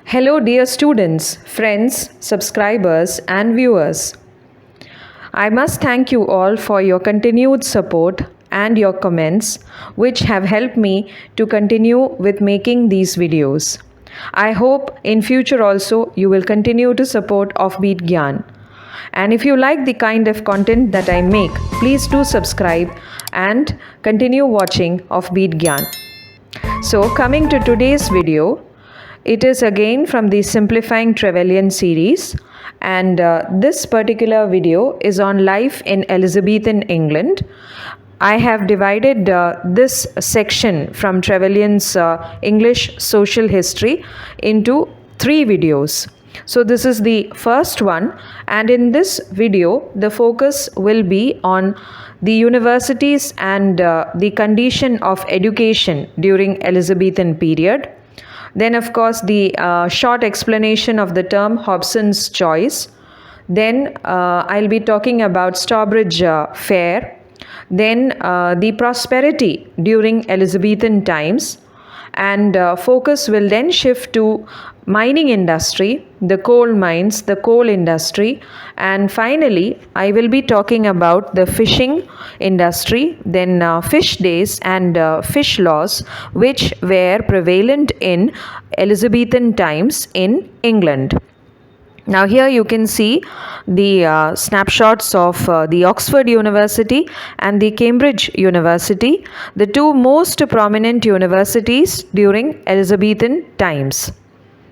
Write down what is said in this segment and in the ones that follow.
Hello, dear students, friends, subscribers, and viewers. I must thank you all for your continued support and your comments, which have helped me to continue with making these videos. I hope in future also you will continue to support Offbeat Gyan. And if you like the kind of content that I make, please do subscribe and continue watching Offbeat Gyan. So, coming to today's video, it is again from the Simplifying Trevelyan series, and this particular video is on life in Elizabethan England. I have divided this section from Trevelyan's English social history into 3 videos. So this is the first one, and in this video the focus will be on the universities and the condition of education during Elizabethan period. Then of course the short explanation of the term Hobsons Choice. Then I'll be talking about Stourbridge Fair. Then the prosperity during Elizabethan times, and focus will then shift to mining industry, the coal mines, the coal industry, and finally I will be talking about the fishing industry, then fish days and fish laws which were prevalent in Elizabethan times in England. Now here you can see the snapshots of the Oxford University and the Cambridge University, the two most prominent universities during Elizabethan times.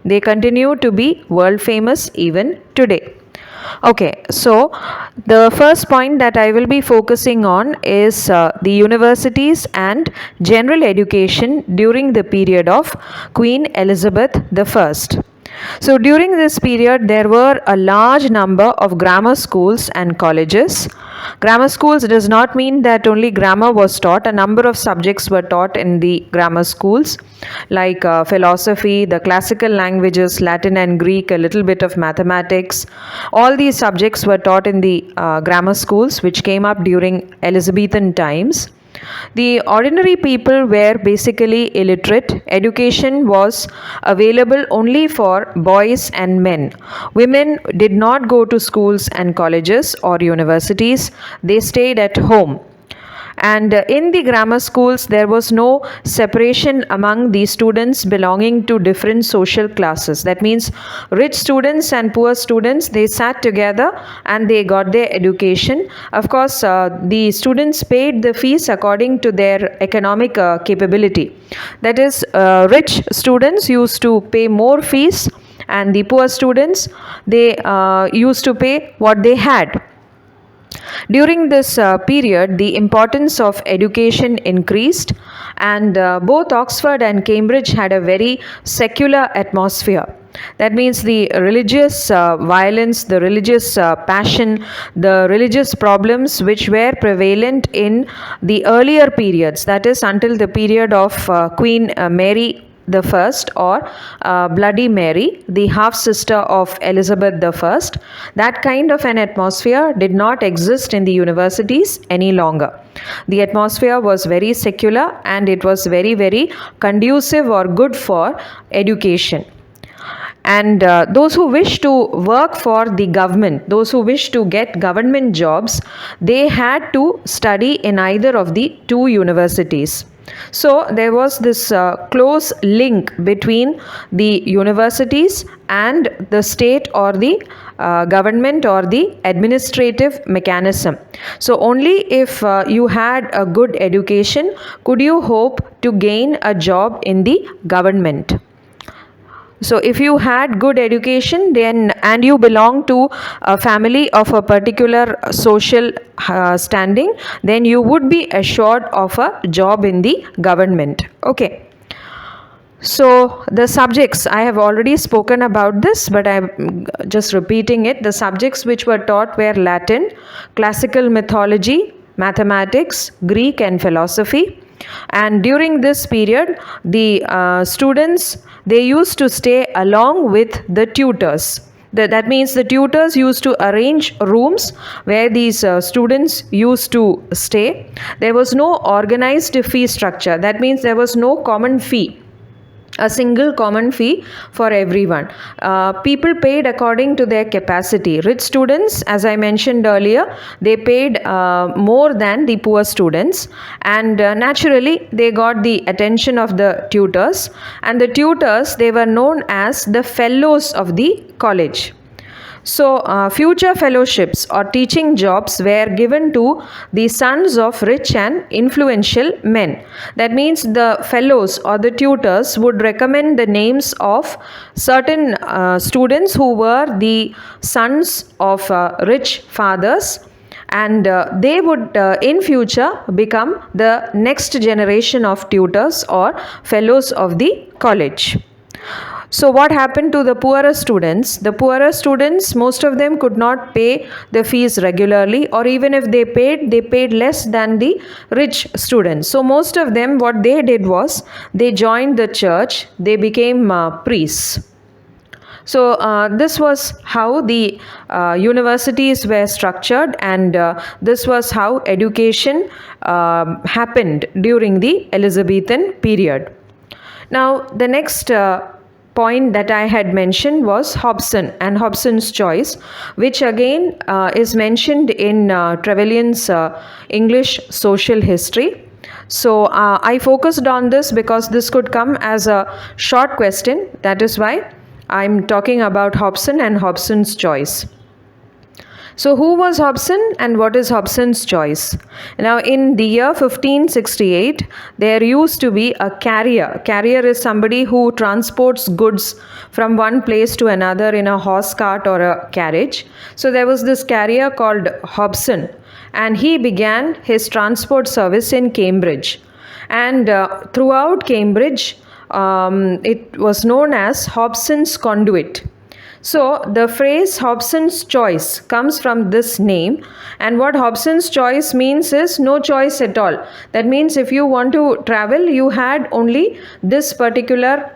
They continue to be world famous even today. Okay, so the first point that I will be focusing on is the universities and general education during the period of Queen Elizabeth I. So during this period there were a large number of grammar schools and colleges. Grammar schools does not mean that only grammar was taught. A number of subjects were taught in the grammar schools, like philosophy, the classical languages, Latin and Greek, a little bit of mathematics. All these subjects were taught in the grammar schools which came up during Elizabethan times. The ordinary people were basically illiterate. Education was available only for boys and men. Women did not go to schools and colleges or universities. They stayed at home. And in the grammar schools, there was no separation among the students belonging to different social classes. That means rich students and poor students, they sat together and they got their education. Of course, the students paid the fees according to their economic capability. That is, rich students used to pay more fees, and the poor students, they used to pay what they had. During this period, the importance of education increased, and both Oxford and Cambridge had a very secular atmosphere. That means the religious violence, the religious passion, the religious problems which were prevalent in the earlier periods, that is until the period of Queen Mary the First, or Bloody Mary, the half sister of Elizabeth I, that kind of an atmosphere did not exist in the universities any longer. The atmosphere was very secular and it was very, very conducive or good for education. And those who wish to work for the government, those who wish to get government jobs, they had to study in either of the two universities. So there was this close link between the universities and the state or the government or the administrative mechanism. So only if you had a good education could you hope to gain a job in the government. So if you had good education then and you belong to a family of a particular social standing, then you would be assured of a job in the government. Okay. So the subjects, I have already spoken about this, but I am just repeating it. The subjects which were taught were Latin, classical mythology, mathematics, Greek and philosophy. And during this period, the students, they used to stay along with the tutors. That means the tutors used to arrange rooms where these students used to stay. There was no organized fee structure. That means there was no common fee. a single common fee for everyone. People paid according to their capacity. Rich students, as I mentioned earlier, they paid more than the poor students, and naturally they got the attention of the tutors, and the tutors, they were known as the fellows of the college. So, future fellowships or teaching jobs were given to the sons of rich and influential men. That means the fellows or the tutors would recommend the names of certain students who were the sons of rich fathers, and they would in future become the next generation of tutors or fellows of the college. So what happened to the poorer students? The poorer students, most of them could not pay the fees regularly, or even if they paid less than the rich students. So most of them, what they did was, they joined the church, they became priests. So this was how the universities were structured, and this was how education happened during the Elizabethan period. Now the next point that I had mentioned was Hobson and Hobsons Choice, which again is mentioned in Trevelyan's English social history. So I focused on this because this could come as a short question. That is why I'm talking about Hobson and Hobsons Choice. So who was Hobson and what is Hobson's choice? Now in the year 1568, there used to be a carrier. Carrier is somebody who transports goods from one place to another in a horse cart or a carriage. So there was this carrier called Hobson, and he began his transport service in Cambridge. And throughout Cambridge, it was known as Hobson's Conduit. So the phrase Hobson's Choice comes from this name, and what Hobson's Choice means is no choice at all. That means if you want to travel, you had only this particular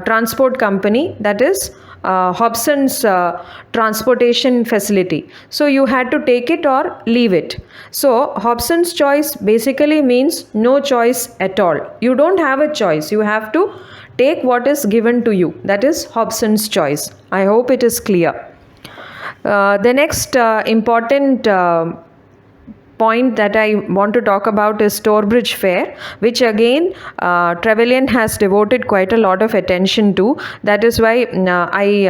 transport company, that is Hobson's transportation facility. So you had to take it or leave it. So Hobson's Choice basically means no choice at all. You don't have a choice. You have to take what is given to you. That is Hobson's Choice. I hope it is clear. The next important point that I want to talk about is Stourbridge Fair, which again Trevelyan has devoted quite a lot of attention to. That is why I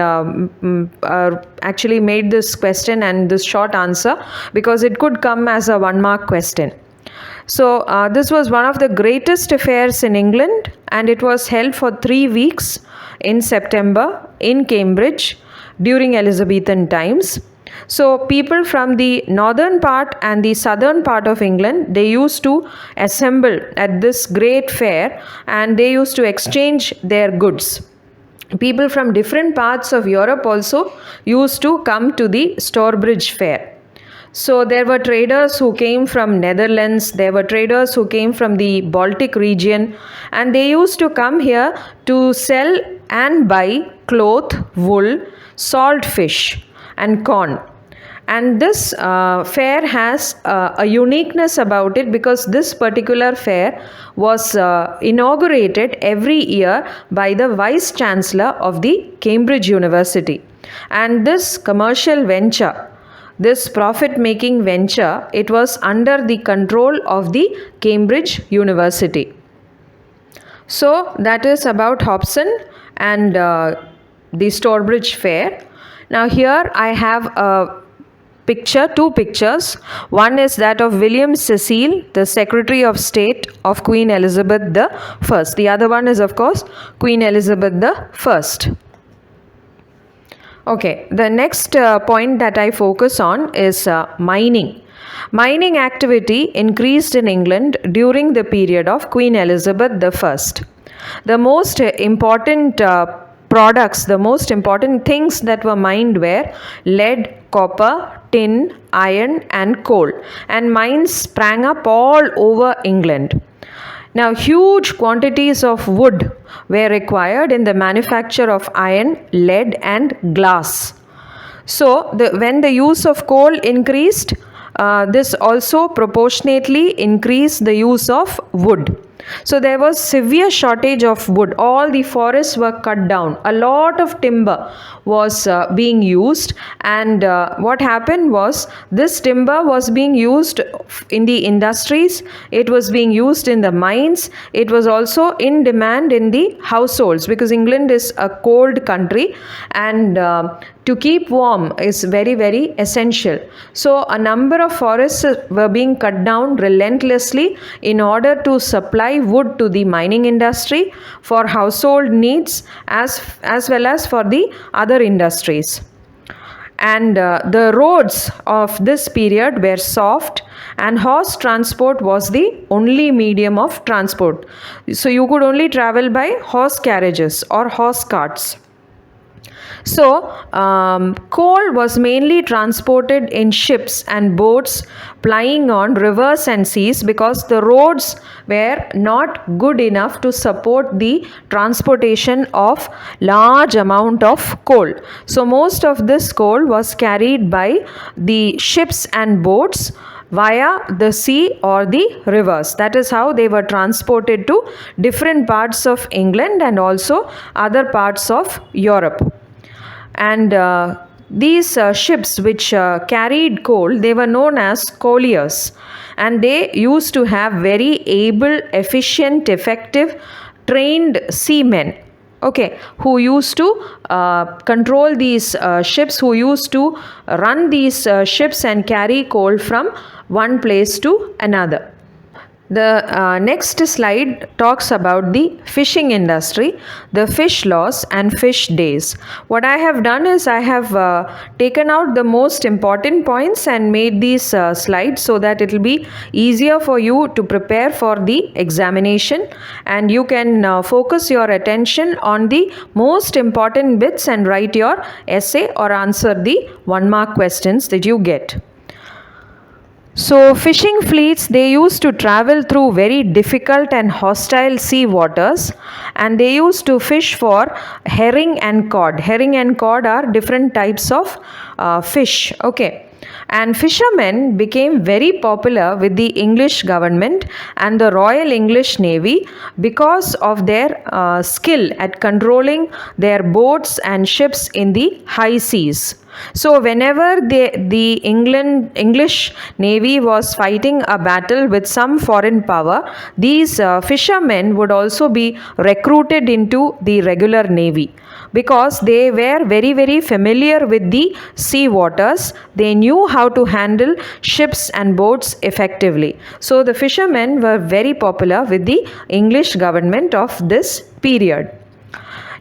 actually made this question and this short answer, because it could come as a 1-mark question. So this was one of the greatest fairs in England, and it was held for 3 weeks in September in Cambridge during Elizabethan times. So people from the northern part and the southern part of England, they used to assemble at this great fair, and they used to exchange their goods. People from different parts of Europe also used to come to the Stourbridge Fair. So there were traders who came from Netherlands, there were traders who came from the Baltic region, and they used to come here to sell and buy cloth, wool, salt fish and corn. And this fair has a uniqueness about it, because this particular fair was inaugurated every year by the Vice Chancellor of the Cambridge University. And this commercial venture, this profit-making venture, it was under the control of the Cambridge University. So that is about Hobson and the Stourbridge Fair. Now here I have a picture, 2 pictures. One is that of William Cecil, the Secretary of State of Queen Elizabeth I. The other one is of course Queen Elizabeth I. Okay, the next point that I focus on is mining. Mining activity increased in England during the period of Queen Elizabeth I. The most important products, the most important things that were mined were lead, copper, tin, iron and coal, and mines sprang up all over England. Now, huge quantities of wood were required in the manufacture of iron, lead and glass. So, when the use of coal increased, this also proportionately increased the use of wood. So there was severe shortage of wood. All the forests were cut down. A lot of timber was being used, and what happened was this timber was being used in the industries, it was being used in the mines, it was also in demand in the households, because England is a cold country, and to keep warm is very, very essential. So a number of forests were being cut down relentlessly in order to supply wood to the mining industry for household needs, as well as for the other industries. And the roads of this period were soft, and horse transport was the only medium of transport. So you could only travel by horse carriages or horse carts. So, coal was mainly transported in ships and boats plying on rivers and seas, because the roads were not good enough to support the transportation of large amount of coal. So, most of this coal was carried by the ships and boats via the sea or the rivers. That is how they were transported to different parts of England and also other parts of Europe. And these ships which carried coal, they were known as colliers, and they used to have very able, efficient, effective, trained seamen, okay, who used to control these ships, who used to run these ships and carry coal from one place to another. The next slide talks about the fishing industry, the fish laws and fish days. What I have done is I have taken out the most important points and made these slides so that it will be easier for you to prepare for the examination, and you can focus your attention on the most important bits and write your essay or answer the 1-mark questions that you get. So fishing fleets, they used to travel through very difficult and hostile sea waters, and they used to fish for herring and cod. Herring and cod are different types of fish, okay. And fishermen became very popular with the English government and the Royal English Navy because of their skill at controlling their boats and ships in the high seas. So whenever the English Navy was fighting a battle with some foreign power, these fishermen would also be recruited into the regular Navy, because they were very, very familiar with the sea waters. They knew how to handle ships and boats effectively. So the fishermen were very popular with the English government of this period.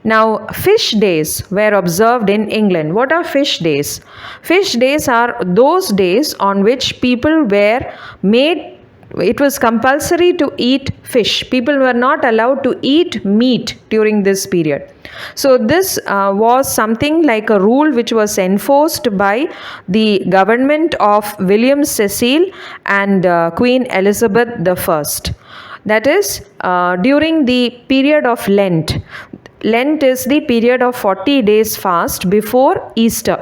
Now, fish days were observed in England. What are fish days? Fish days are those days on which people were made, it was compulsory to eat fish. People were not allowed to eat meat during this period. So this was something like a rule which was enforced by the government of William Cecil and Queen Elizabeth I. That is during the period of Lent. Lent is the period of 40 days fast before Easter.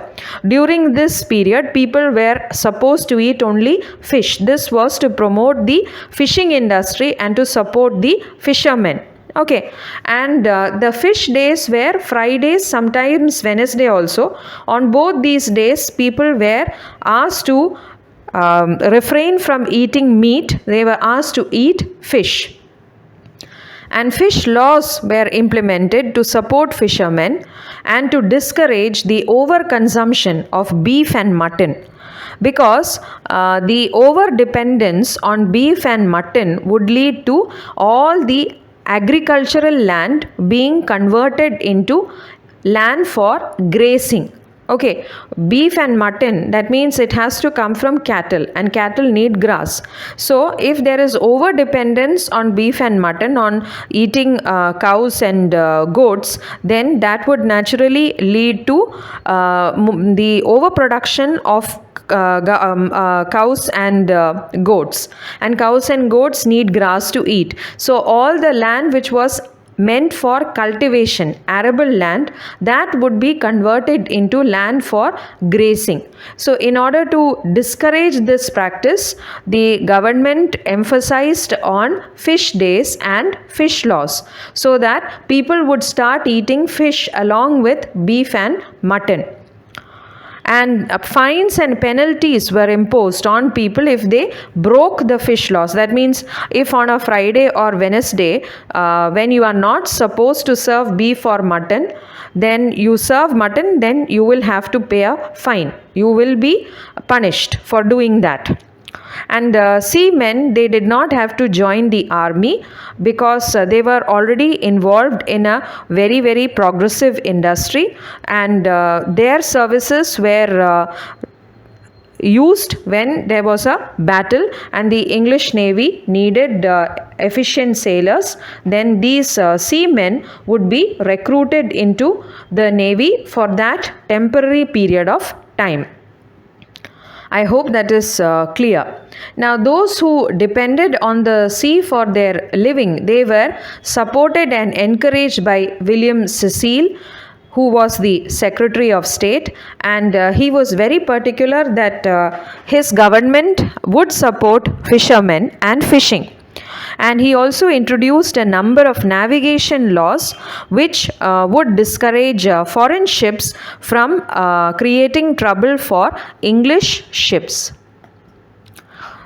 During this period, people were supposed to eat only fish. This was to promote the fishing industry and to support the fishermen. Okay, and the fish days were Fridays, sometimes Wednesday also. On both these days, people were asked to refrain from eating meat. They were asked to eat fish. And fish laws were implemented to support fishermen and to discourage the overconsumption of beef and mutton, because the over dependence on beef and mutton would lead to all the agricultural land being converted into land for grazing. Okay, beef and mutton, that means it has to come from cattle, and cattle need grass. So if there is over dependence on beef and mutton, on eating cows and goats, then that would naturally lead to the overproduction of cows and goats, and cows and goats need grass to eat. So all the land which was meant for cultivation, arable land, that would be converted into land for grazing. So, in order to discourage this practice, the government emphasized on fish days and fish laws so that people would start eating fish along with beef and mutton. And fines and penalties were imposed on people if they broke the fish laws. That means if on a Friday or Wednesday, when you are not supposed to serve beef or mutton, then you serve mutton, then you will have to pay a fine. You will be punished for doing that. And seamen, they did not have to join the army because they were already involved in a very progressive industry, and their services were used when there was a battle and the English Navy needed efficient sailors. Then these seamen would be recruited into the Navy for that temporary period of time. I hope that is clear. Now, those who depended on the sea for their living, they were supported and encouraged by William Cecil, who was the Secretary of State, and he was very particular that his government would support fishermen and fishing. And he also introduced a number of navigation laws which would discourage foreign ships from creating trouble for English ships.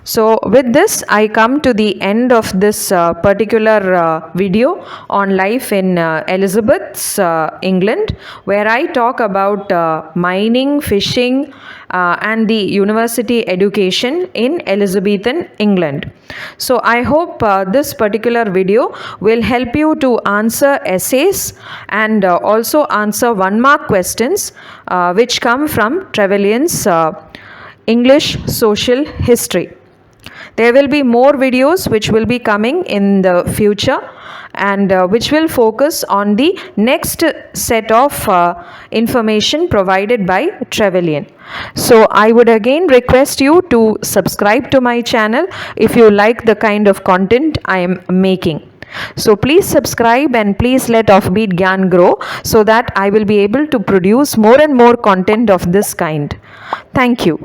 So with this, I come to the end of this particular video on life in Elizabeth's England, where I talk about mining, fishing, and the university education in Elizabethan England. So I hope this particular video will help you to answer essays and also answer 1-mark questions which come from Trevelyan's English Social History. There will be more videos which will be coming in the future, and which will focus on the next set of information provided by Trevelyan. So I would again request you to subscribe to my channel if you like the kind of content I am making. So please subscribe and please let Offbeat Gyan grow so that I will be able to produce more and more content of this kind. Thank you.